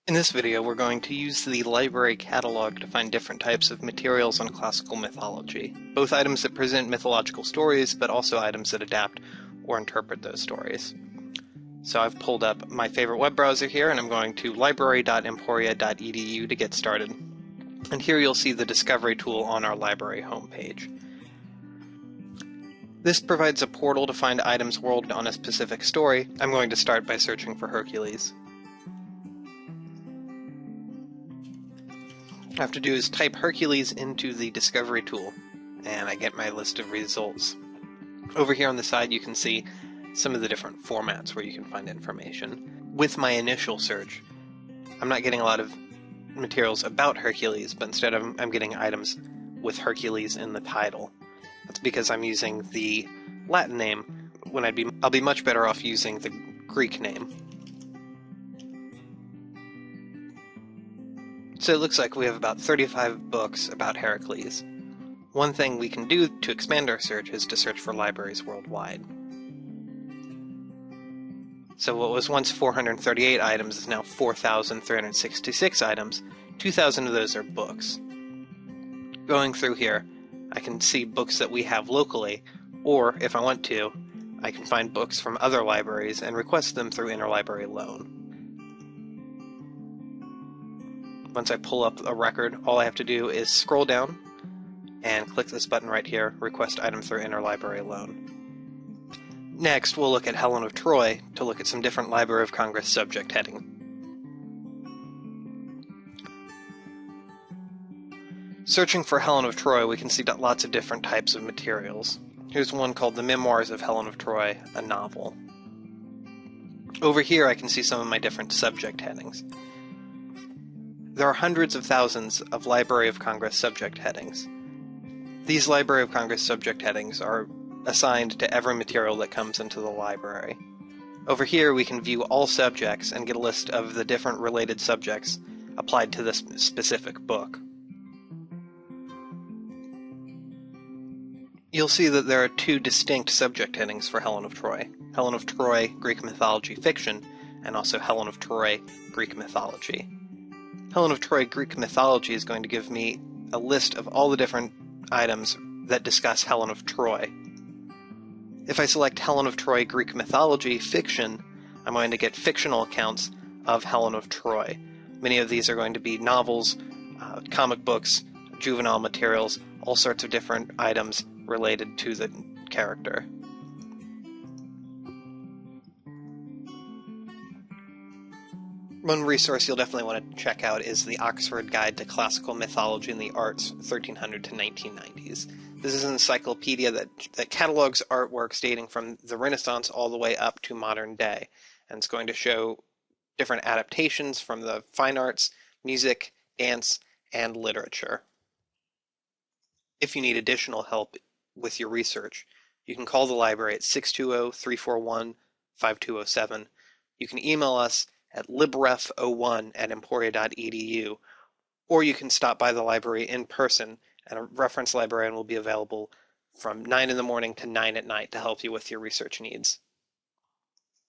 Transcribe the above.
In this video, we're going to use the library catalog to find different types of materials on classical mythology, both items that present mythological stories, but also items that adapt or interpret those stories. So I've pulled up my favorite web browser here, and I'm going to library.emporia.edu to get started. And here you'll see the discovery tool on our library homepage. This provides a portal to find items world on a specific story. I'm going to start by searching for Hercules. What I have to do is type Hercules into the discovery tool, and I get my list of results. Over here on the side you can see some of the different formats where you can find information. With my initial search, I'm not getting a lot of materials about Hercules, but instead I'm getting items with Hercules in the title. That's because I'm using the Latin name when I'll be much better off using the Greek name. So it looks like we have about 35 books about Heracles. One thing we can do to expand our search is to search for libraries worldwide. So what was once 438 items is now 4,366 items. 2,000 of those are books. Going through here, I can see books that we have locally, or if I want to, I can find books from other libraries and request them through interlibrary loan. Once I pull up a record, all I have to do is scroll down and click this button right here, Request Item through Interlibrary Loan. Next, we'll look at Helen of Troy to look at some different Library of Congress subject heading. Searching for Helen of Troy, we can see lots of different types of materials. Here's one called The Memoirs of Helen of Troy, a novel. Over here I can see some of my different subject headings. There are hundreds of thousands of Library of Congress subject headings. These Library of Congress subject headings are assigned to every material that comes into the library. Over here we can view all subjects and get a list of the different related subjects applied to this specific book. You'll see that there are two distinct subject headings for Helen of Troy. Helen of Troy, Greek mythology fiction, and also Helen of Troy, Greek mythology. Helen of Troy, Greek mythology is going to give me a list of all the different items that discuss Helen of Troy. If I select Helen of Troy, Greek mythology fiction, I'm going to get fictional accounts of Helen of Troy. Many of these are going to be novels, comic books, juvenile materials, all sorts of different items related to the character. One resource you'll definitely want to check out is the Oxford Guide to Classical Mythology and the Arts, 1300 to 1990s. This is an encyclopedia that catalogs artworks dating from the Renaissance all the way up to modern day, and it's going to show different adaptations from the fine arts, music, dance, and literature. If you need additional help with your research, you can call the library at 620-341-5207. You can email us at libref01@emporia.edu, or you can stop by the library in person, and a reference librarian will be available from 9 in the morning to 9 at night to help you with your research needs.